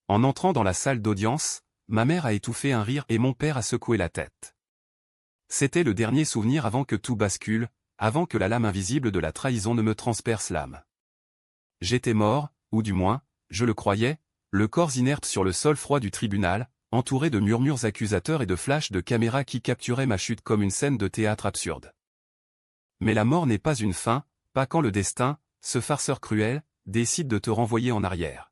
En entrant dans la salle d'audience, ma mère a étouffé un rire et mon père a secoué la tête. C'était le dernier souvenir avant que tout bascule, avant que la lame invisible de la trahison ne me transperce l'âme. J'étais mort, ou du moins, je le croyais, le corps inerte sur le sol froid du tribunal, entouré de murmures accusateurs et de flashs de caméras qui capturaient ma chute comme une scène de théâtre absurde. Mais la mort n'est pas une fin, pas quand le destin, ce farceur cruel, décide de te renvoyer en arrière.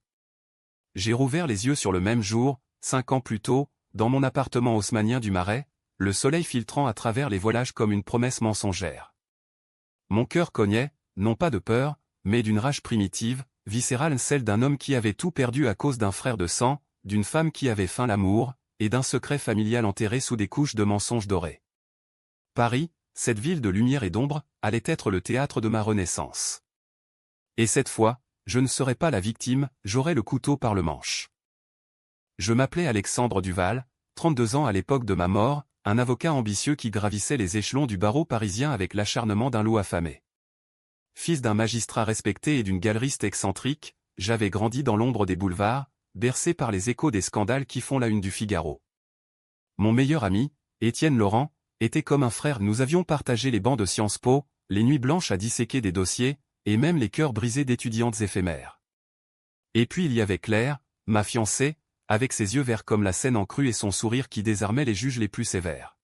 J'ai rouvert les yeux sur le même jour, 5 ans plus tôt, dans mon appartement haussmannien du Marais, le soleil filtrant à travers les voilages comme une promesse mensongère. Mon cœur cognait, non pas de peur, mais d'une rage primitive, viscérale, celle d'un homme qui avait tout perdu à cause d'un frère de sang, d'une femme qui avait faim l'amour, et d'un secret familial enterré sous des couches de mensonges dorés. Paris, cette ville de lumière et d'ombre, allait être le théâtre de ma renaissance. Et cette fois, je ne serais pas la victime, j'aurais le couteau par le manche. Je m'appelais Alexandre Duval, 32 ans à l'époque de ma mort, un avocat ambitieux qui gravissait les échelons du barreau parisien avec l'acharnement d'un loup affamé. Fils d'un magistrat respecté et d'une galeriste excentrique, j'avais grandi dans l'ombre des boulevards, bercé par les échos des scandales qui font la une du Figaro. Mon meilleur ami, Étienne Laurent, était comme un frère. Nous avions partagé les bancs de Sciences Po, les nuits blanches à disséquer des dossiers, et même les cœurs brisés d'étudiantes éphémères. Et puis il y avait Claire, ma fiancée, avec ses yeux verts comme la Seine en crue et son sourire qui désarmait les juges les plus sévères.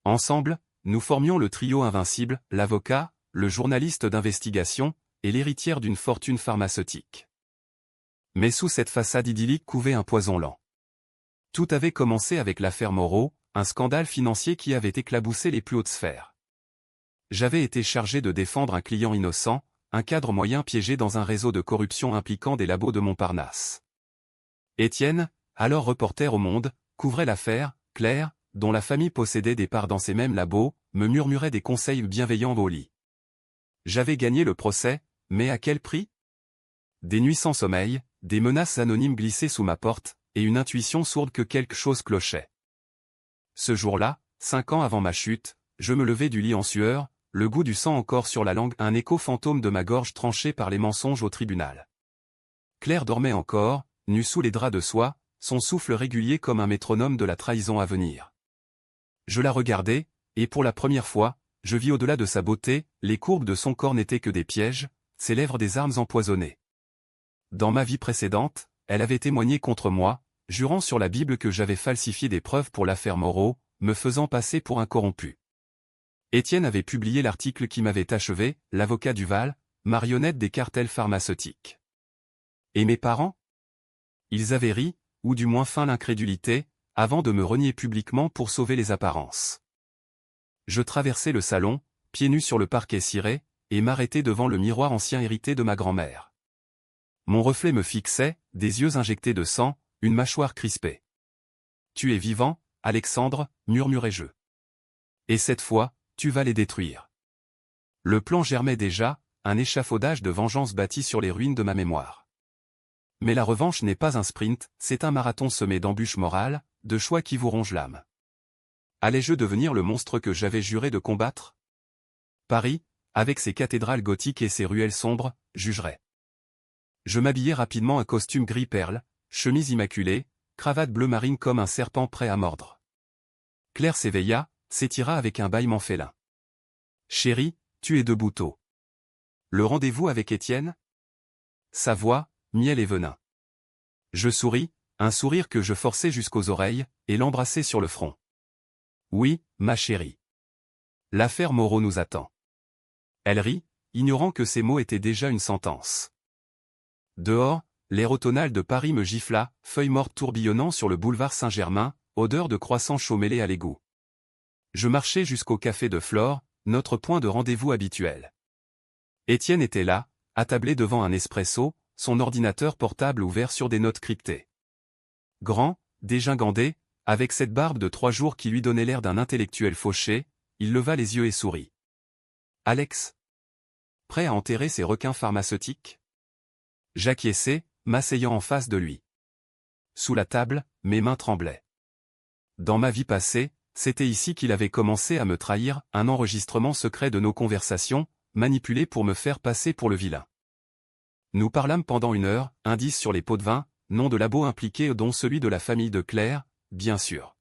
Ensemble, nous formions le trio invincible, l'avocat, le journaliste d'investigation, et l'héritière d'une fortune pharmaceutique. Mais sous cette façade idyllique couvait un poison lent. Tout avait commencé avec l'affaire Moreau, un scandale financier qui avait éclaboussé les plus hautes sphères. J'avais été chargé de défendre un client innocent, un cadre moyen piégé dans un réseau de corruption impliquant des labos de Montparnasse. Étienne, alors reporter au Monde, couvrait l'affaire. Claire, dont la famille possédait des parts dans ces mêmes labos, me murmurait des conseils bienveillants au lit. J'avais gagné le procès, mais à quel prix? Des nuits sans sommeil, des menaces anonymes glissées sous ma porte, et une intuition sourde que quelque chose clochait. Ce jour-là, 5 ans avant ma chute, je me levais du lit en sueur, le goût du sang encore sur la langue, un écho fantôme de ma gorge tranchée par les mensonges au tribunal. Claire dormait encore, nue sous les draps de soie, son souffle régulier comme un métronome de la trahison à venir. Je la regardais, et pour la première fois, je vis au-delà de sa beauté, les courbes de son corps n'étaient que des pièges, ses lèvres des armes empoisonnées. Dans ma vie précédente, elle avait témoigné contre moi, jurant sur la Bible que j'avais falsifié des preuves pour l'affaire Moreau, me faisant passer pour un corrompu. Étienne avait publié l'article qui m'avait achevé, l'avocat Duval, marionnette des cartels pharmaceutiques. Et mes parents? Ils avaient ri, ou du moins feint l'incrédulité, avant de me renier publiquement pour sauver les apparences. Je traversais le salon, pieds nus sur le parquet ciré, et m'arrêtais devant le miroir ancien hérité de ma grand-mère. Mon reflet me fixait, des yeux injectés de sang, une mâchoire crispée. « Tu es vivant, Alexandre, murmurai-je. Et cette fois, tu vas les détruire. » Le plan germait déjà, un échafaudage de vengeance bâti sur les ruines de ma mémoire. Mais la revanche n'est pas un sprint, c'est un marathon semé d'embûches morales, de choix qui vous rongent l'âme. Allais-je devenir le monstre que j'avais juré de combattre? Paris, avec ses cathédrales gothiques et ses ruelles sombres, jugerait. Je m'habillai rapidement un costume gris perle, chemise immaculée, cravate bleu marine comme un serpent prêt à mordre. Claire s'éveilla, s'étira avec un bâillement félin. « Chérie, tu es debout tôt. Le rendez-vous avec Étienne ?» Sa voix, miel et venin. Je souris, un sourire que je forçai jusqu'aux oreilles, et l'embrassai sur le front. « Oui, ma chérie. L'affaire Moreau nous attend. » Elle rit, ignorant que ces mots étaient déjà une sentence. Dehors, l'air automnal de Paris me gifla, feuilles mortes tourbillonnant sur le boulevard Saint-Germain, odeur de croissants chauds mêlés à l'égout. Je marchai jusqu'au café de Flore, notre point de rendez-vous habituel. Étienne était là, attablé devant un espresso, son ordinateur portable ouvert sur des notes cryptées. Grand, dégingandé, avec cette barbe de 3 jours qui lui donnait l'air d'un intellectuel fauché, il leva les yeux et sourit. « Alex? Prêt à enterrer ces requins pharmaceutiques ?» J'acquiesçai, m'asseyant en face de lui. Sous la table, mes mains tremblaient. Dans ma vie passée, c'était ici qu'il avait commencé à me trahir, un enregistrement secret de nos conversations, manipulé pour me faire passer pour le vilain. Nous parlâmes pendant 1 heure, indices sur les pots de vin, nom de labo impliqué dont celui de la famille de Claire, bien sûr.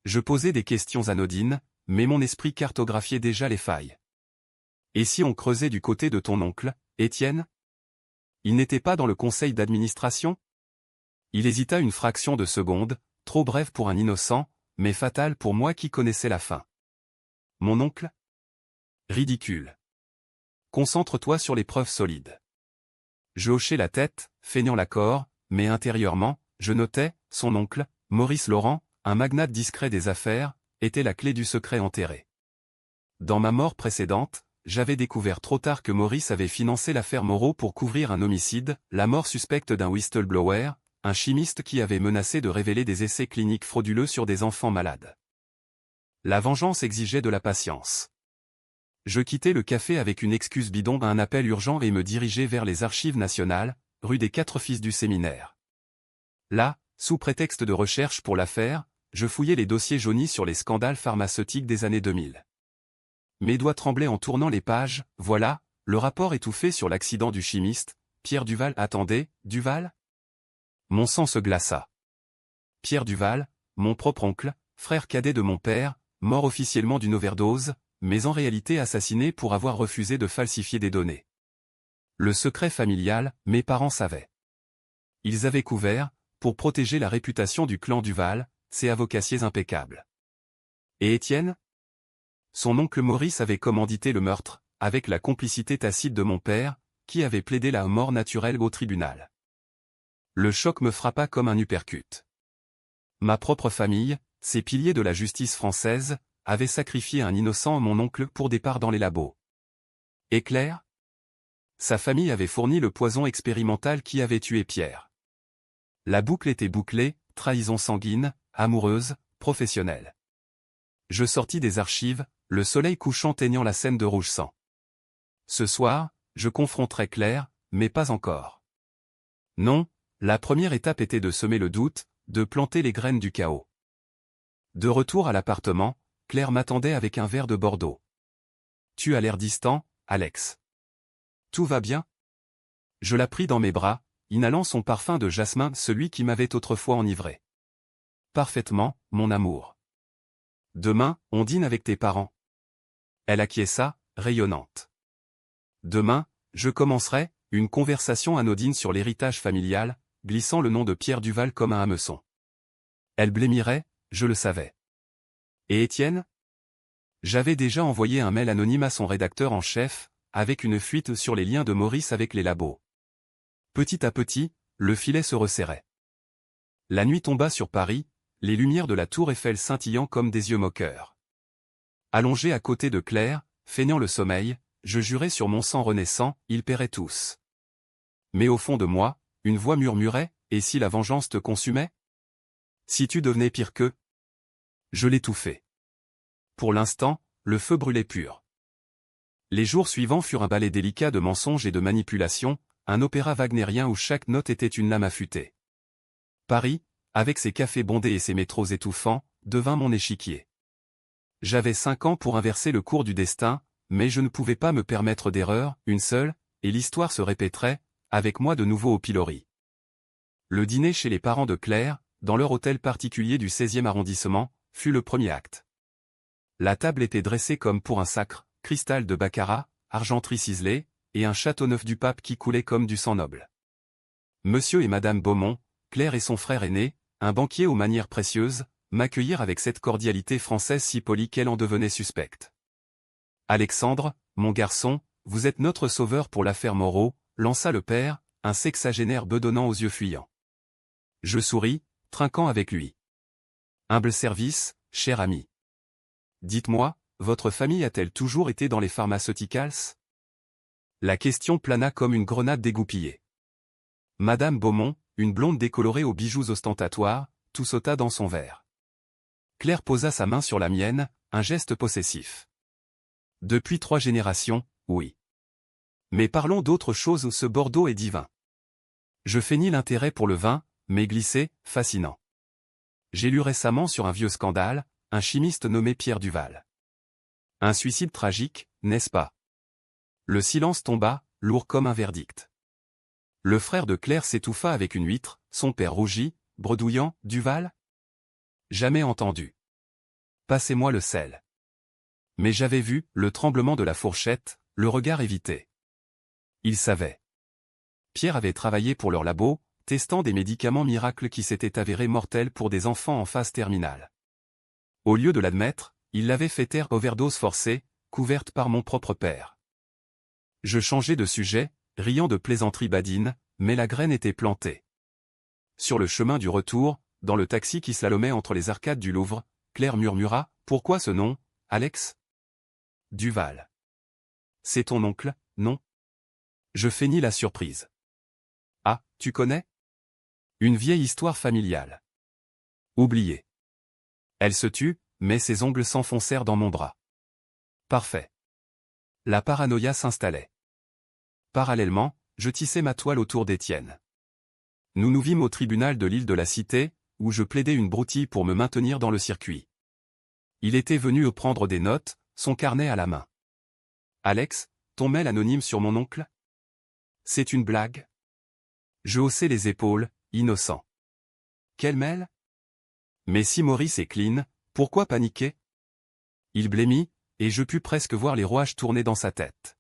Je posais des questions anodines, mais mon esprit cartographiait déjà les failles. Et si on creusait du côté de ton oncle, Étienne? Il n'était pas dans le conseil d'administration? Il hésita une fraction de seconde, trop brève pour un innocent, mais fatale pour moi qui connaissais la fin. Mon oncle? Ridicule. Concentre-toi sur les preuves solides. Je hochai la tête, feignant l'accord, mais intérieurement, je notais, son oncle, Maurice Laurent, un magnate discret des affaires, était la clé du secret enterré. Dans ma mort précédente, j'avais découvert trop tard que Maurice avait financé l'affaire Moreau pour couvrir un homicide, la mort suspecte d'un whistleblower, un chimiste qui avait menacé de révéler des essais cliniques frauduleux sur des enfants malades. La vengeance exigeait de la patience. Je quittai le café avec une excuse bidon à un appel urgent et me dirigeai vers les Archives nationales, rue des 4 Fils du Séminaire. Là, sous prétexte de recherche pour l'affaire, je fouillais les dossiers jaunis sur les scandales pharmaceutiques des années 2000. Mes doigts tremblaient en tournant les pages, voilà, le rapport étouffé sur l'accident du chimiste, Pierre Duval. Attendez, Duval? Mon sang se glaça. Pierre Duval, mon propre oncle, frère cadet de mon père, mort officiellement d'une overdose, mais en réalité assassiné pour avoir refusé de falsifier des données. Le secret familial, mes parents savaient. Ils avaient couvert, pour protéger la réputation du clan Duval, ses avocaciers impeccables. Et Étienne? Son oncle Maurice avait commandité le meurtre, avec la complicité tacite de mon père, qui avait plaidé la mort naturelle au tribunal. Le choc me frappa comme un uppercut. Ma propre famille, ces piliers de la justice française, avait sacrifié un innocent, mon oncle, pour des parts dans les labos. Et Claire? Sa famille avait fourni le poison expérimental qui avait tué Pierre. La boucle était bouclée, trahison sanguine, amoureuse, professionnelle. Je sortis des archives, le soleil couchant teignant la scène de rouge sang. Ce soir, je confronterai Claire, mais pas encore. Non, la première étape était de semer le doute, de planter les graines du chaos. De retour à l'appartement, Claire m'attendait avec un verre de Bordeaux. Tu as l'air distant, Alex. Tout va bien? Je la pris dans mes bras, inhalant son parfum de jasmin, celui qui m'avait autrefois enivré. Parfaitement, mon amour. Demain, on dîne avec tes parents. Elle acquiesça, rayonnante. Demain, je commencerai, une conversation anodine sur l'héritage familial, glissant le nom de Pierre Duval comme un hameçon. Elle blêmirait, je le savais. Et Étienne? J'avais déjà envoyé un mail anonyme à son rédacteur en chef, avec une fuite sur les liens de Maurice avec les labos. Petit à petit, le filet se resserrait. La nuit tomba sur Paris, les lumières de la tour Eiffel scintillant comme des yeux moqueurs. Allongé à côté de Claire, feignant le sommeil, je jurais sur mon sang renaissant, ils paieraient tous. Mais au fond de moi, une voix murmurait, et si la vengeance te consumait? Si tu devenais pire qu'eux? Je l'étouffai. Pour l'instant, le feu brûlait pur. Les jours suivants furent un ballet délicat de mensonges et de manipulations, un opéra wagnérien où chaque note était une lame affûtée. Paris, avec ses cafés bondés et ses métros étouffants, devint mon échiquier. J'avais 5 ans pour inverser le cours du destin, mais je ne pouvais pas me permettre d'erreur, une seule, et l'histoire se répéterait, avec moi de nouveau au pilori. Le dîner chez les parents de Claire, dans leur hôtel particulier du 16e arrondissement, fut le premier acte. La table était dressée comme pour un sacre, cristal de baccarat, argenterie ciselée, et un châteauneuf du pape qui coulait comme du sang noble. Monsieur et Madame Beaumont, Claire et son frère aîné, un banquier aux manières précieuses, m'accueillirent avec cette cordialité française si polie qu'elle en devenait suspecte. Alexandre, mon garçon, vous êtes notre sauveur pour l'affaire Moreau, lança le père, un sexagénaire bedonnant aux yeux fuyants. Je souris, trinquant avec lui. Humble service, cher ami. Dites-moi, votre famille a-t-elle toujours été dans les pharmaceuticals? La question plana comme une grenade dégoupillée. Madame Beaumont, une blonde décolorée aux bijoux ostentatoires, tout sauta dans son verre. Claire posa sa main sur la mienne, un geste possessif. Depuis 3 générations, oui. Mais parlons d'autre chose, ce Bordeaux est divin. Je feignis l'intérêt pour le vin, mais glissé, fascinant. J'ai lu récemment sur un vieux scandale, un chimiste nommé Pierre Duval. Un suicide tragique, n'est-ce pas? Le silence tomba, lourd comme un verdict. Le frère de Claire s'étouffa avec une huître, son père rougit, bredouillant, Duval? Jamais entendu. Passez-moi le sel. Mais j'avais vu, le tremblement de la fourchette, le regard évité. Il savait. Pierre avait travaillé pour leur labo, testant des médicaments miracles qui s'étaient avérés mortels pour des enfants en phase terminale. Au lieu de l'admettre, il l'avait fait taire overdose forcée, couverte par mon propre père. Je changeai de sujet, riant de plaisanteries badines, mais la graine était plantée. Sur le chemin du retour, dans le taxi qui slalomait entre les arcades du Louvre, Claire murmura, « Pourquoi ce nom, Alex ?» Duval. C'est ton oncle, non? Je feignis la surprise. Ah, tu connais? Une vieille histoire familiale. Oubliée. Elle se tut, mais ses ongles s'enfoncèrent dans mon bras. Parfait. La paranoïa s'installait. Parallèlement, je tissais ma toile autour d'Étienne. Nous nous vîmes au tribunal de l'île de la Cité, où je plaidais une broutille pour me maintenir dans le circuit. Il était venu prendre des notes, son carnet à la main. « Alex, ton mail anonyme sur mon oncle? C'est une blague ?» Je haussai les épaules, innocent. « Quel mail? Mais si Maurice est clean, pourquoi paniquer ?» Il blêmit, et je pus presque voir les rouages tourner dans sa tête.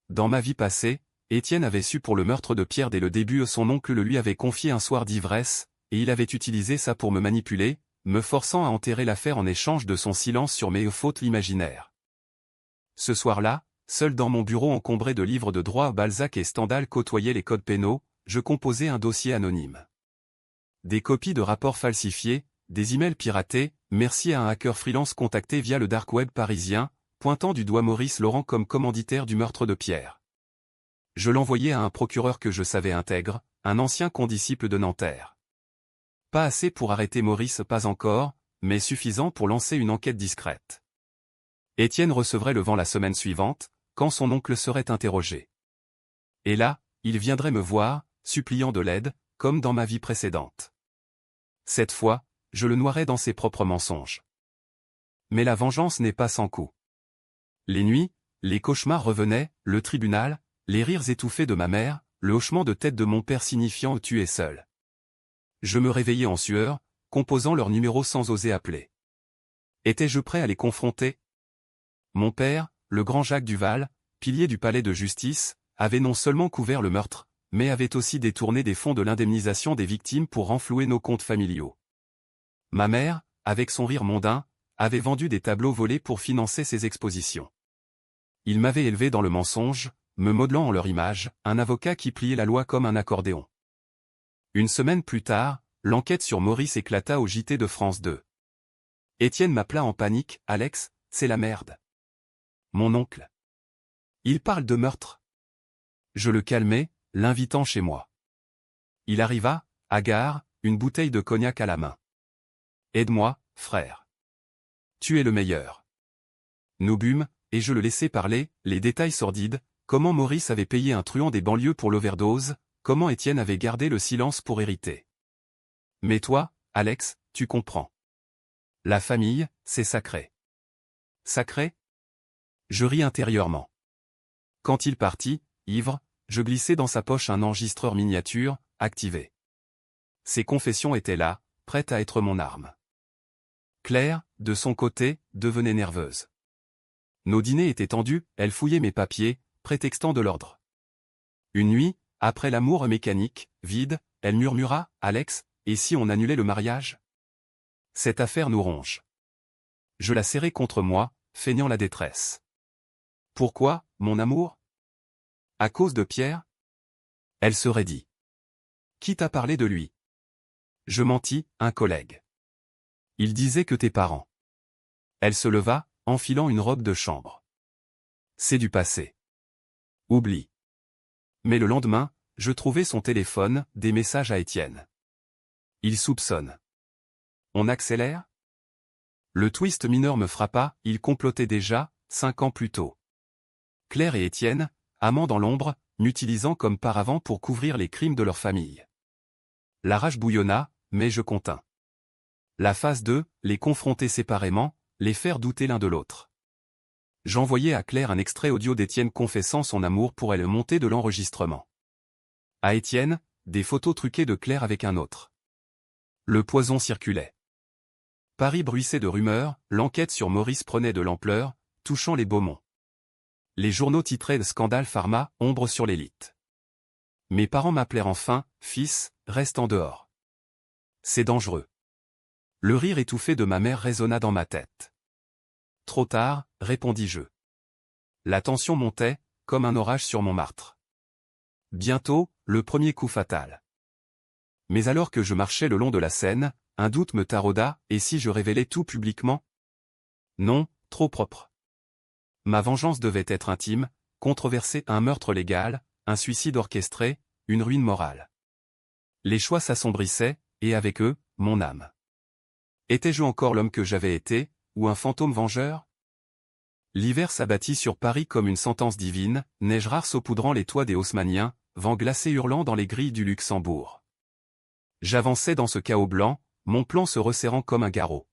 Dans ma vie passée, Étienne avait su pour le meurtre de Pierre dès le début. Son oncle le lui avait confié un soir d'ivresse, et il avait utilisé ça pour me manipuler, me forçant à enterrer l'affaire en échange de son silence sur mes fautes imaginaires. Ce soir-là, seul dans mon bureau encombré de livres de droit, Balzac et Stendhal côtoyaient les codes pénaux, je composais un dossier anonyme. Des copies de rapports falsifiés, des emails piratés, merci à un hacker freelance contacté via le dark web parisien, pointant du doigt Maurice Laurent comme commanditaire du meurtre de Pierre. Je l'envoyais à un procureur que je savais intègre, un ancien condisciple de Nanterre. Pas assez pour arrêter Maurice, pas encore, mais suffisant pour lancer une enquête discrète. Étienne recevrait le vent la semaine suivante, quand son oncle serait interrogé. Et là, il viendrait me voir, suppliant de l'aide, comme dans ma vie précédente. Cette fois, je le noierais dans ses propres mensonges. Mais la vengeance n'est pas sans coup. Les nuits, les cauchemars revenaient, le tribunal, les rires étouffés de ma mère, le hochement de tête de mon père signifiant « tu es seul ». Je me réveillais en sueur, composant leur numéro sans oser appeler. Étais-je prêt à les confronter? Mon père, le grand Jacques Duval, pilier du palais de justice, avait non seulement couvert le meurtre, mais avait aussi détourné des fonds de l'indemnisation des victimes pour renflouer nos comptes familiaux. Ma mère, avec son rire mondain, avait vendu des tableaux volés pour financer ses expositions. Ils m'avaient élevé dans le mensonge, me modelant en leur image, un avocat qui pliait la loi comme un accordéon. Une semaine plus tard, l'enquête sur Maurice éclata au JT de France 2. Étienne m'appela en panique, « Alex, c'est la merde. Mon oncle. Il parle de meurtre. » Je le calmai, l'invitant chez moi. Il arriva, hagard, une bouteille de cognac à la main. « Aide-moi, frère. Tu es le meilleur. » Nous bûmes, et je le laissai parler, les détails sordides, comment Maurice avait payé un truand des banlieues pour l'overdose, comment Étienne avait gardé le silence pour hériter. Mais toi, Alex, tu comprends. La famille, c'est sacré. Sacré? Je ris intérieurement. Quand il partit, ivre, je glissai dans sa poche un enregistreur miniature, activé. Ses confessions étaient là, prêtes à être mon arme. Claire, de son côté, devenait nerveuse. Nos dîners étaient tendus, elle fouillait mes papiers, prétextant de l'ordre. Une nuit, après l'amour mécanique, vide, elle murmura, « Alex, et si on annulait le mariage? Cette affaire nous ronge. » Je la serrai contre moi, feignant la détresse. « Pourquoi, mon amour? À cause de Pierre? » Elle se raidit. « Qui t'a parlé de lui? » Je mentis, un collègue. Il disait que tes parents. Elle se leva, enfilant une robe de chambre. C'est du passé. Oublie. Mais le lendemain, je trouvai son téléphone, des messages à Étienne. Il soupçonne. On accélère? Le twist mineur me frappa, il complotait déjà, 5 ans plus tôt. Claire et Étienne, amants dans l'ombre, m'utilisant comme paravent pour couvrir les crimes de leur famille. La rage bouillonna, mais je contins. La phase 2, les confronter séparément, les faire douter l'un de l'autre. J'envoyai à Claire un extrait audio d'Étienne confessant son amour pour elle monté de l'enregistrement. À Étienne, des photos truquées de Claire avec un autre. Le poison circulait. Paris bruissait de rumeurs, l'enquête sur Maurice prenait de l'ampleur, touchant les Beaumont. Les journaux titraient de scandale pharma, ombre sur l'élite. Mes parents m'appelèrent enfin, fils, reste en dehors. C'est dangereux. Le rire étouffé de ma mère résonna dans ma tête. Trop tard, répondis-je. La tension montait, comme un orage sur mon martre. Bientôt, le premier coup fatal. Mais alors que je marchais le long de la Seine, un doute me tarauda, et si je révélais tout publiquement? Non, trop propre. Ma vengeance devait être intime, controversée, un meurtre légal, un suicide orchestré, une ruine morale. Les choix s'assombrissaient, et avec eux, mon âme. Étais-je encore l'homme que j'avais été, ou un fantôme vengeur? L'hiver s'abattit sur Paris comme une sentence divine, neige rare saupoudrant les toits des Haussmanniens, vent glacé hurlant dans les grilles du Luxembourg. J'avançais dans ce chaos blanc, mon plan se resserrant comme un garrot.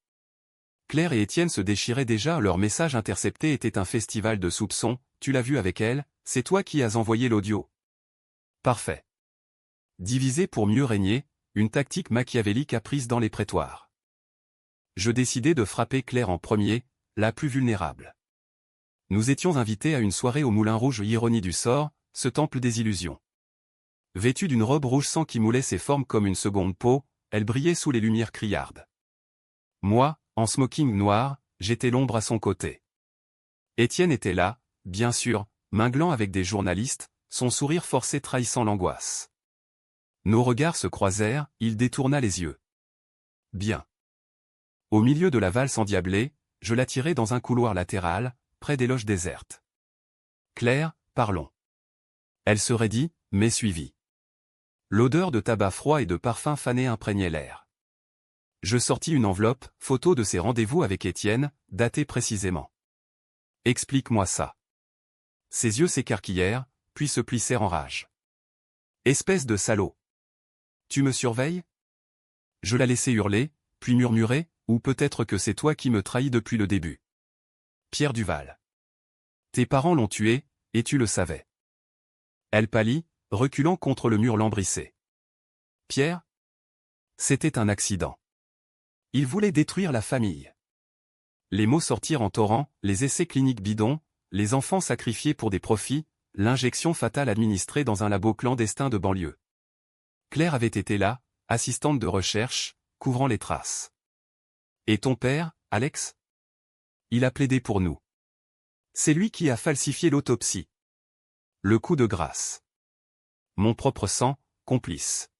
Claire et Étienne se déchiraient déjà, leur message intercepté était un festival de soupçons, tu l'as vu avec elle, c'est toi qui as envoyé l'audio. Parfait. Diviser pour mieux régner, une tactique machiavélique apprise dans les prétoires. Je décidai de frapper Claire en premier, la plus vulnérable. Nous étions invités à une soirée au Moulin Rouge, ironie du sort, ce temple des illusions. Vêtue d'une robe rouge sang qui moulait ses formes comme une seconde peau, elle brillait sous les lumières criardes. Moi, en smoking noir, j'étais l'ombre à son côté. Étienne était là, bien sûr, minglant avec des journalistes, son sourire forcé trahissant l'angoisse. Nos regards se croisèrent, il détourna les yeux. Bien. Au milieu de la valse endiablée, je l'attirai dans un couloir latéral, près des loges désertes. Claire, parlons. Elle se raidit, mais suivit. L'odeur de tabac froid et de parfum fané imprégnait l'air. Je sortis une enveloppe, photo de ses rendez-vous avec Étienne, datée précisément. Explique-moi ça. Ses yeux s'écarquillèrent, puis se plissèrent en rage. Espèce de salaud. Tu me surveilles? Je la laissai hurler, puis murmurer, ou peut-être que c'est toi qui me trahis depuis le début. Pierre Duval. Tes parents l'ont tué, et tu le savais. Elle pâlit, reculant contre le mur lambrissé. Pierre? C'était un accident. Il voulait détruire la famille. Les mots sortirent en torrent, les essais cliniques bidons, les enfants sacrifiés pour des profits, l'injection fatale administrée dans un labo clandestin de banlieue. Claire avait été là, assistante de recherche, couvrant les traces. Et ton père, Alex? Il a plaidé pour nous. C'est lui qui a falsifié l'autopsie. Le coup de grâce. Mon propre sang, complice.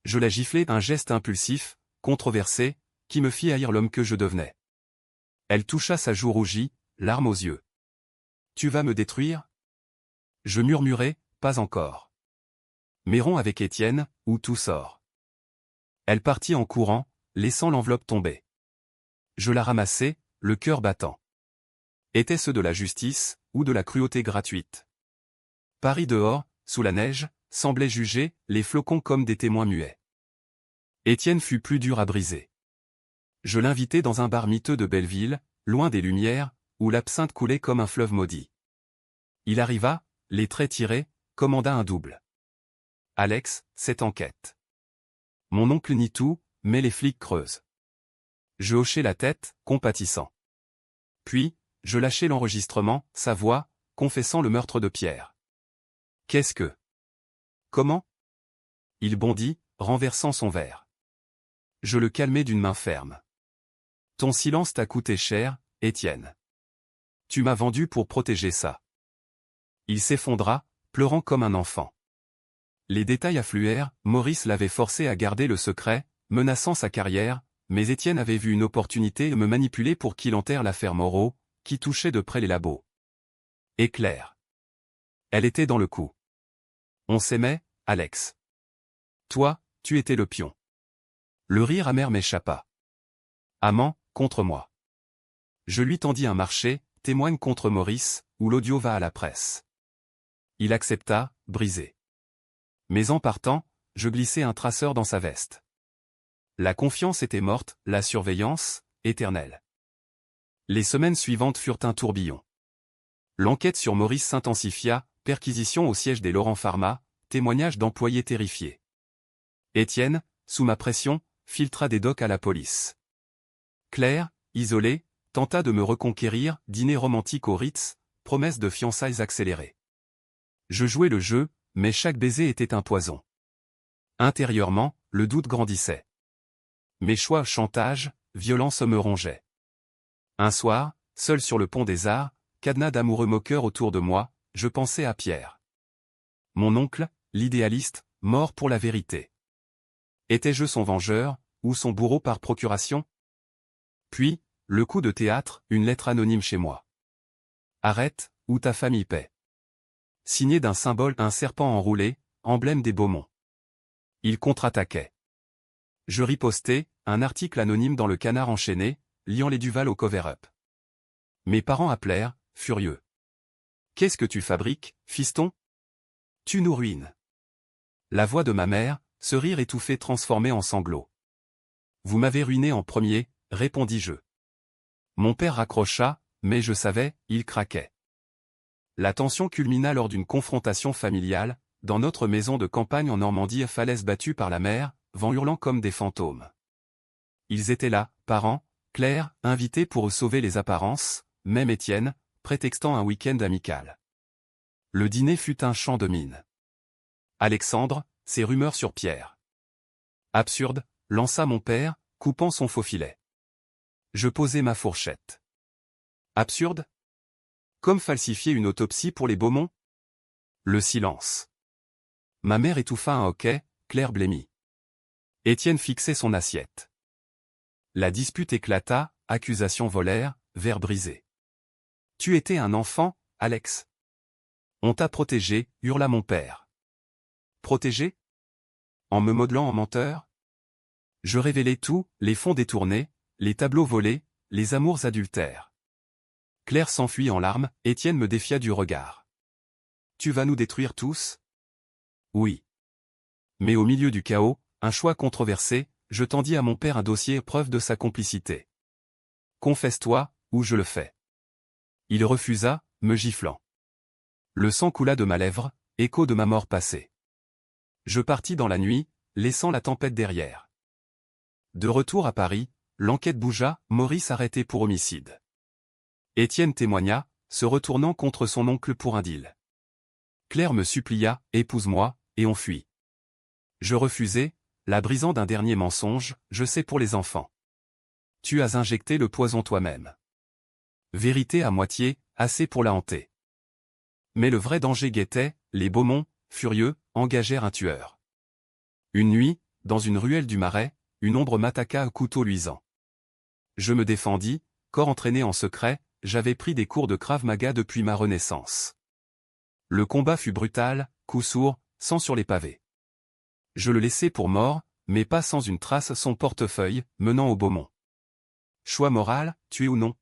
Je la giflai, un geste impulsif, controversé, qui me fit haïr l'homme que je devenais. Elle toucha sa joue rougie, larmes aux yeux. Tu vas me détruire? Je murmurai, pas encore. Mérons avec Étienne, où tout sort. Elle partit en courant, laissant l'enveloppe tomber. Je la ramassai, le cœur battant. Était-ce de la justice, ou de la cruauté gratuite? Paris dehors, sous la neige, semblait juger, les flocons comme des témoins muets. Étienne fut plus dur à briser. Je l'invitai dans un bar miteux de Belleville, loin des lumières, où l'absinthe coulait comme un fleuve maudit. Il arriva, les traits tirés, commanda un double. Alex, cette enquête. Mon oncle nie tout, mais les flics creusent. Je hochai la tête, compatissant. Puis, je lâchai l'enregistrement, sa voix, confessant le meurtre de Pierre. Qu'est-ce que? Comment? Il bondit, renversant son verre. Je le calmai d'une main ferme. Ton silence t'a coûté cher, Étienne. Tu m'as vendu pour protéger ça. Il s'effondra, pleurant comme un enfant. Les détails affluèrent, Maurice l'avait forcé à garder le secret, menaçant sa carrière, mais Étienne avait vu une opportunité de me manipuler pour qu'il enterre l'affaire Moreau, qui touchait de près les labos. Et Claire. Elle était dans le coup. On s'aimait, Alex. Toi, tu étais le pion. Le rire amer m'échappa. Amant, contre moi. Je lui tendis un marché, témoigne contre Maurice, où l'audio va à la presse. Il accepta, brisé. Mais en partant, je glissai un traceur dans sa veste. La confiance était morte, la surveillance, éternelle. Les semaines suivantes furent un tourbillon. L'enquête sur Maurice s'intensifia, perquisition au siège des Laurent Pharma, témoignages d'employés terrifiés. Étienne, sous ma pression, filtra des docs à la police. Claire, isolée, tenta de me reconquérir, dîner romantique au Ritz, promesse de fiançailles accélérées. Je jouais le jeu, mais chaque baiser était un poison. Intérieurement, le doute grandissait. Mes choix chantage, violence me rongeaient. Un soir, seul sur le pont des Arts, cadenas d'amoureux moqueurs autour de moi, je pensais à Pierre. Mon oncle, l'idéaliste, mort pour la vérité. Étais-je son vengeur, ou son bourreau par procuration? Puis, le coup de théâtre, une lettre anonyme chez moi. Arrête, ou ta famille paie. Signé d'un symbole, un serpent enroulé, emblème des Beaumont. Il contre-attaquait. Je ripostais, un article anonyme dans le Canard enchaîné, liant les Duval au cover-up. Mes parents appelèrent, furieux. Qu'est-ce que tu fabriques, fiston? Tu nous ruines. La voix de ma mère, ce rire étouffé transformé en sanglots. Vous m'avez ruiné en premier, répondis-je. Mon père raccrocha, mais je savais, il craquait. La tension culmina lors d'une confrontation familiale, dans notre maison de campagne en Normandie, falaise battue par la mer, vent hurlant comme des fantômes. Ils étaient là, parents, Claire, invités pour sauver les apparences, même Étienne, prétextant un week-end amical. Le dîner fut un chant de mine. Alexandre, ses rumeurs sur Pierre. Absurde, lança mon père, coupant son faux filet. Je posai ma fourchette. Absurde? Comme falsifier une autopsie pour les Beaumont? Le silence. Ma mère étouffa un hoquet, Claire blêmit. Étienne fixait son assiette. La dispute éclata, accusations volèrent, verre brisé. Tu étais un enfant, Alex. On t'a protégé, hurla mon père. Protégé? En me modelant en menteur? Je révélai tout, les fonds détournés, les tableaux volés, les amours adultères. Claire s'enfuit en larmes, Étienne me défia du regard. Tu vas nous détruire tous? Oui. Mais au milieu du chaos, un choix controversé, je tendis à mon père un dossier preuve de sa complicité. Confesse-toi, ou je le fais. Il refusa, me giflant. Le sang coula de ma lèvre, écho de ma mort passée. Je partis dans la nuit, laissant la tempête derrière. De retour à Paris, l'enquête bougea, Maurice arrêté pour homicide. Étienne témoigna, se retournant contre son oncle pour un deal. Claire me supplia, épouse-moi, et on fuit. Je refusai, la brisant d'un dernier mensonge, je sais pour les enfants. Tu as injecté le poison toi-même. Vérité à moitié, assez pour la hanter. Mais le vrai danger guettait, les Beaumont, furieux, engagèrent un tueur. Une nuit, dans une ruelle du Marais, une ombre m'attaqua à couteau luisant. Je me défendis, corps entraîné en secret, j'avais pris des cours de Krav Maga depuis ma renaissance. Le combat fut brutal, coup sourd, sang sur les pavés. Je le laissai pour mort, mais pas sans une trace son portefeuille, menant au Beaumont. Choix moral, tuer ou non?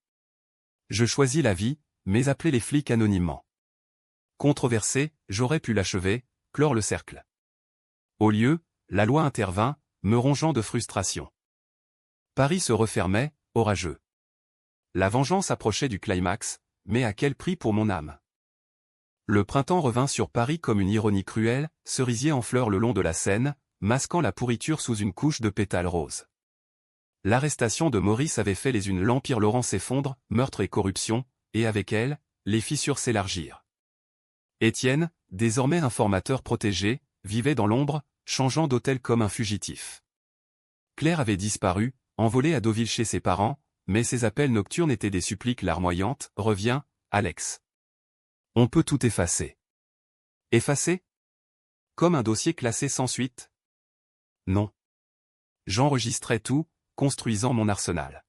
Je choisis la vie, mais appelai les flics anonymement. Controversé, j'aurais pu l'achever, clore le cercle. Au lieu, la loi intervint, me rongeant de frustration. Paris se refermait, orageux. La vengeance approchait du climax, mais à quel prix pour mon âme? Le printemps revint sur Paris comme une ironie cruelle, cerisier en fleurs le long de la Seine, masquant la pourriture sous une couche de pétales roses. L'arrestation de Maurice avait fait les unes, l'Empire Laurent s'effondre, meurtre et corruption, et avec elle, les fissures s'élargirent. Étienne, désormais informateur protégé, vivait dans l'ombre, changeant d'hôtel comme un fugitif. Claire avait disparu, envolée à Deauville chez ses parents, mais ses appels nocturnes étaient des suppliques larmoyantes. Reviens, Alex. On peut tout effacer. Effacer? Comme un dossier classé sans suite? Non. J'enregistrais tout, construisant mon arsenal.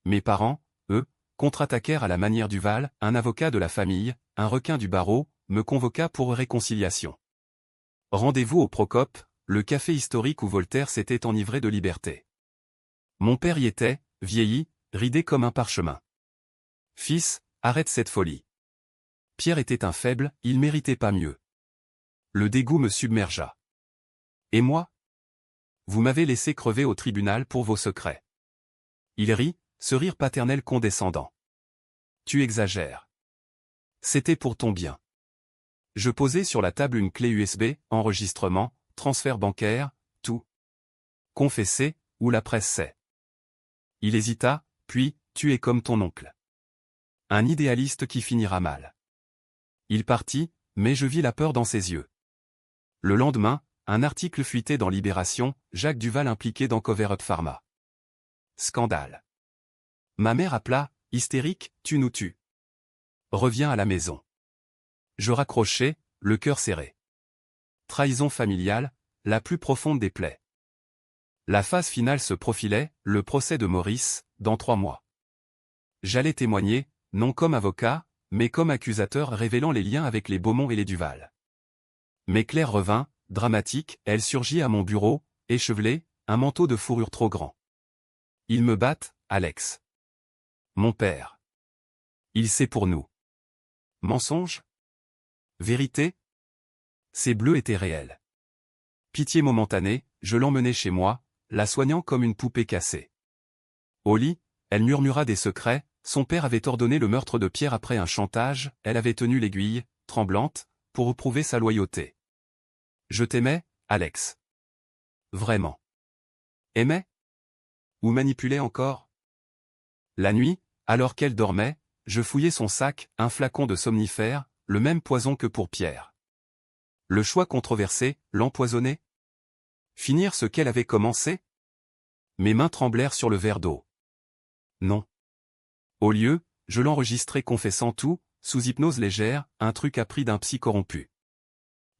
Mes parents, eux, contre-attaquèrent à la manière Duval, un avocat de la famille, un requin du barreau, me convoqua pour réconciliation. Rendez-vous au Procope, le café historique où Voltaire s'était enivré de liberté. Mon père y était, vieilli, ridé comme un parchemin. Fils, arrête cette folie. Pierre était un faible, il méritait pas mieux. Le dégoût me submergea. Et moi? Vous m'avez laissé crever au tribunal pour vos secrets. Il rit, ce rire paternel condescendant. Tu exagères. C'était pour ton bien. Je posai sur la table une clé USB, enregistrement, transfert bancaire, Confesser, ou la presse sait. Il hésita, puis, tu es comme ton oncle. Un idéaliste qui finira mal. Il partit, mais je vis la peur dans ses yeux. Le lendemain, un article fuitait dans Libération, Jacques Duval impliqué dans Cover-up Pharma. Scandale. Ma mère appela, hystérique, tu nous tues. Reviens à la maison. Je raccrochai, le cœur serré. Trahison familiale, la plus profonde des plaies. La phase finale se profilait, le procès de Maurice, dans 3 mois. J'allais témoigner, non comme avocat, mais comme accusateur révélant les liens avec les Beaumont et les Duval. Mais Claire revint, dramatique, elle surgit à mon bureau, échevelée, un manteau de fourrure trop grand. Ils me battent, Alex. Mon père. Il sait pour nous. Mensonge? Vérité? Ces bleus étaient réels. Pitié momentanée, je l'emmenai chez moi, la soignant comme une poupée cassée. Au lit, elle murmura des secrets, son père avait ordonné le meurtre de Pierre après un chantage, elle avait tenu l'aiguille, tremblante, pour prouver sa loyauté. Je t'aimais, Alex. Vraiment. Aimais? Ou manipulais encore? La nuit, alors qu'elle dormait, je fouillais son sac, un flacon de somnifère, le même poison que pour Pierre. Le choix controversé, l'empoisonner? Finir ce qu'elle avait commencé? Mes mains tremblèrent sur le verre d'eau. Non. Au lieu, je l'enregistrai confessant tout, sous hypnose légère, un truc appris d'un psy corrompu.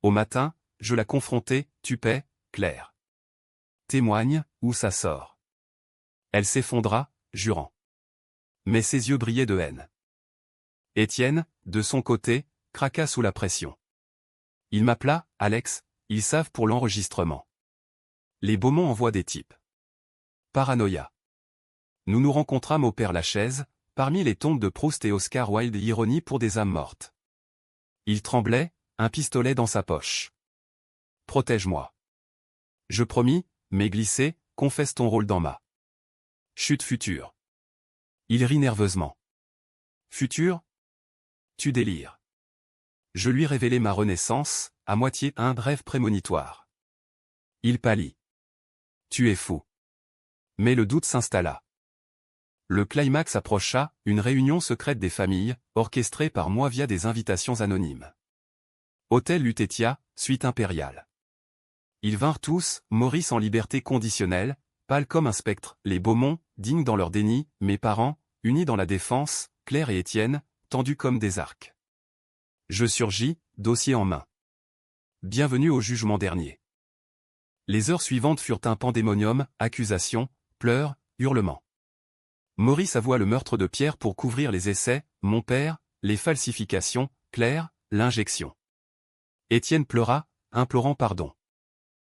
Au matin, je la confrontai, tu paies, Claire. Témoigne, où ça sort. Elle s'effondra, jurant. Mais ses yeux brillaient de haine. Étienne, de son côté, craqua sous la pression. Il m'appela, Alex, ils savent pour l'enregistrement. Les Beaumont envoient des types. Paranoïa. Nous nous rencontrâmes au Père-Lachaise, parmi les tombes de Proust et Oscar Wilde, ironie pour des âmes mortes. Il tremblait, un pistolet dans sa poche. Protège-moi. Je promis, mais glissé, confesse ton rôle dans ma chute future. Il rit nerveusement. Futur? Tu délires. Je lui révélai ma renaissance, à moitié un rêve prémonitoire. Il pâlit. Tu es fou. Mais le doute s'installa. Le climax approcha, une réunion secrète des familles, orchestrée par moi via des invitations anonymes. Hôtel Lutetia, suite impériale. Ils vinrent tous, Maurice en liberté conditionnelle, pâle comme un spectre, les Beaumont, dignes dans leur déni, mes parents, unis dans la défense, Claire et Étienne, tendus comme des arcs. Je surgis, dossier en main. Bienvenue au jugement dernier. Les heures suivantes furent un pandémonium, accusations, pleurs, hurlements. Maurice avoua le meurtre de Pierre pour couvrir les essais, mon père, les falsifications, Claire, l'injection. Étienne pleura, implorant pardon.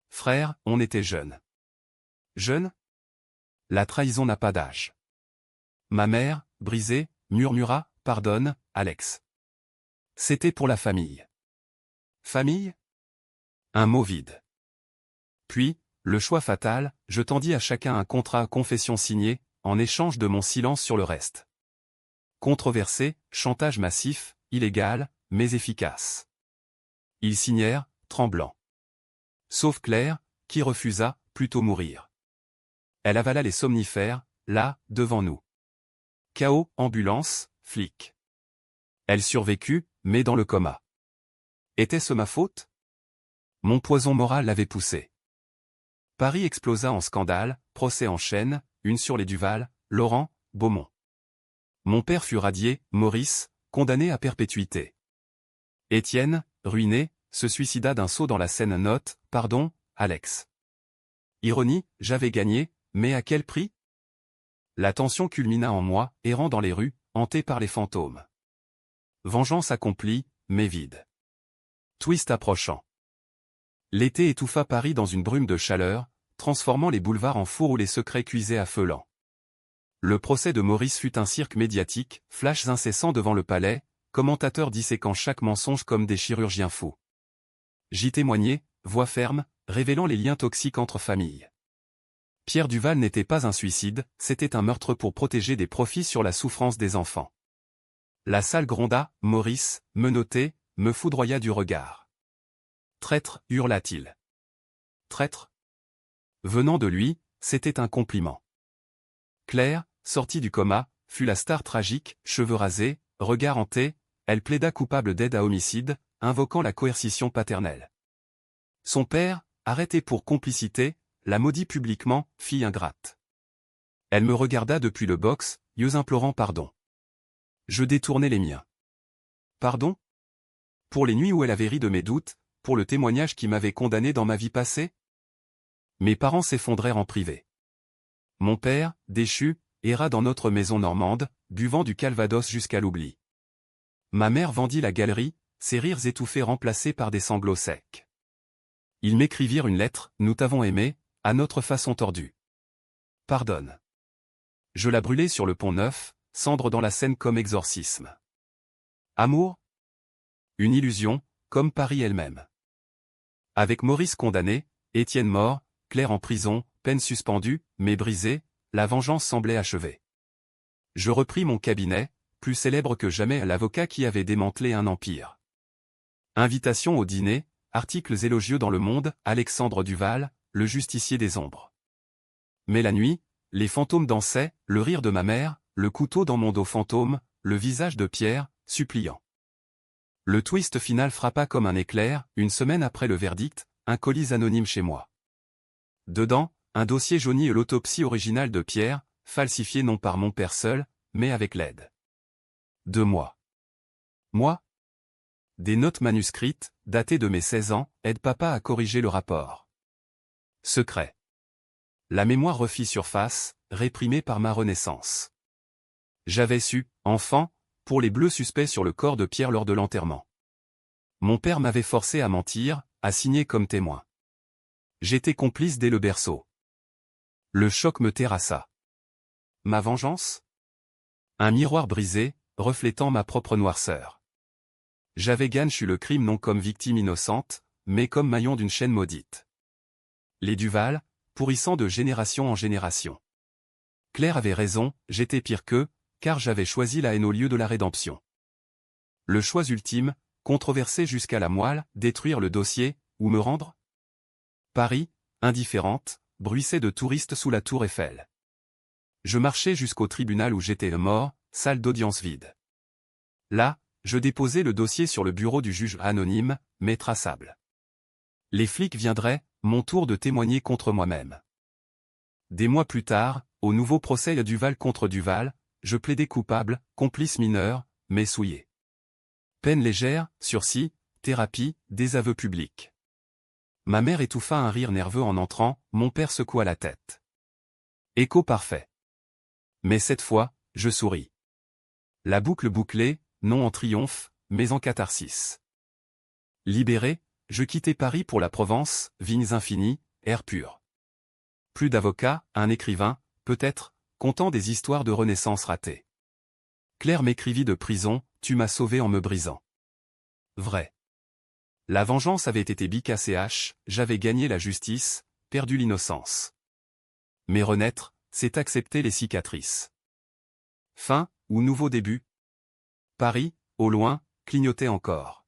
Frère, on était jeunes. Jeunes? La trahison n'a pas d'âge. Ma mère, brisée, murmura, pardonne, Alex. C'était pour la famille. Famille? Un mot vide. Puis, le choix fatal, je tendis à chacun un contrat à confession signé, en échange de mon silence sur le reste. Controversé, chantage massif, illégal, mais efficace. Ils signèrent, tremblants. Sauf Claire, qui refusa, plutôt mourir. Elle avala les somnifères, là, devant nous. Chaos, ambulance, flic. Elle survécut, mais dans le coma. Était-ce ma faute? Mon poison moral l'avait poussée. Paris explosa en scandale, procès en chaîne, une sur les Duval, Laurent, Beaumont. Mon père fut radié, Maurice, condamné à perpétuité. Étienne, ruiné, se suicida d'un saut dans la Seine. Note, pardon, Alex. Ironie, j'avais gagné, mais à quel prix? La tension culmina en moi, errant dans les rues, hanté par les fantômes. Vengeance accomplie, mais vide. Twist approchant. L'été étouffa Paris dans une brume de chaleur, transformant les boulevards en four où les secrets cuisaient à feu lent. Le procès de Maurice fut un cirque médiatique, flashs incessants devant le palais, commentateurs disséquant chaque mensonge comme des chirurgiens fous. J'y témoignai, voix ferme, révélant les liens toxiques entre familles. Pierre Duval n'était pas un suicide, c'était un meurtre pour protéger des profits sur la souffrance des enfants. La salle gronda, Maurice, menotté, me foudroya du regard. Traître, hurla-t-il. Traître? Venant de lui, c'était un compliment. Claire, sortie du coma, fut la star tragique, cheveux rasés, regard hanté, elle plaida coupable d'aide à homicide, invoquant la coercition paternelle. Son père, arrêté pour complicité, la maudit publiquement, fille ingrate. Elle me regarda depuis le box, yeux implorant pardon. Je détournai les miens. Pardon? Pour les nuits où elle avait ri de mes doutes, pour le témoignage qui m'avait condamné dans ma vie passée? Mes parents s'effondrèrent en privé. Mon père, déchu, erra dans notre maison normande, buvant du calvados jusqu'à l'oubli. Ma mère vendit la galerie, ses rires étouffés remplacés par des sanglots secs. Ils m'écrivirent une lettre, nous t'avons aimé, à notre façon tordue. Pardonne. Je la brûlai sur le pont Neuf, cendre dans la Seine comme exorcisme. Amour? Une illusion, comme Paris elle-même. Avec Maurice condamné, Étienne mort, Claire en prison, peine suspendue, mais brisée, la vengeance semblait achevée. Je repris mon cabinet, plus célèbre que jamais l'avocat qui avait démantelé un empire. Invitation au dîner, articles élogieux dans Le Monde, Alexandre Duval, le justicier des ombres. Mais la nuit, les fantômes dansaient, le rire de ma mère, le couteau dans mon dos fantôme, le visage de Pierre, suppliant. Le twist final frappa comme un éclair, une semaine après le verdict, un colis anonyme chez moi. Dedans, un dossier jauni et l'autopsie originale de Pierre, falsifié non par mon père seul, mais avec l'aide de moi. Moi? Des notes manuscrites, datées de mes 16 ans, aident papa à corriger le rapport. Secret. La mémoire refit surface, réprimée par ma renaissance. J'avais su, enfant, pour les bleus suspects sur le corps de Pierre lors de l'enterrement. Mon père m'avait forcé à mentir, à signer comme témoin. J'étais complice dès le berceau. Le choc me terrassa. Ma vengeance? Un miroir brisé, reflétant ma propre noirceur. J'avais gagné le crime non comme victime innocente, mais comme maillon d'une chaîne maudite. Les Duval, pourrissant de génération en génération. Claire avait raison, j'étais pire qu'eux, car j'avais choisi la haine au lieu de la rédemption. Le choix ultime, controversé jusqu'à la moelle, détruire le dossier, ou me rendre? Paris, indifférente, bruissait de touristes sous la tour Eiffel. Je marchais jusqu'au tribunal où j'étais mort, salle d'audience vide. Là, je déposais le dossier sur le bureau du juge anonyme, mais traçable. Les flics viendraient, mon tour de témoigner contre moi-même. Des mois plus tard, au nouveau procès Duval contre Duval, je plaidais coupable, complice mineur, mais souillé. Peine légère, sursis, thérapie, désaveu public. Ma mère étouffa un rire nerveux en entrant, mon père secoua la tête. Écho parfait. Mais cette fois, je souris. La boucle bouclée, non en triomphe, mais en catharsis. Libéré, je quittai Paris pour la Provence, vignes infinies, air pur. Plus d'avocat, un écrivain, peut-être, contant des histoires de renaissance ratées. Claire m'écrivit de prison, tu m'as sauvé en me brisant. Vrai. La vengeance avait été BKCH, j'avais gagné la justice, perdu l'innocence. Mais renaître, c'est accepter les cicatrices. Fin, ou nouveau début? Paris, au loin, clignotait encore.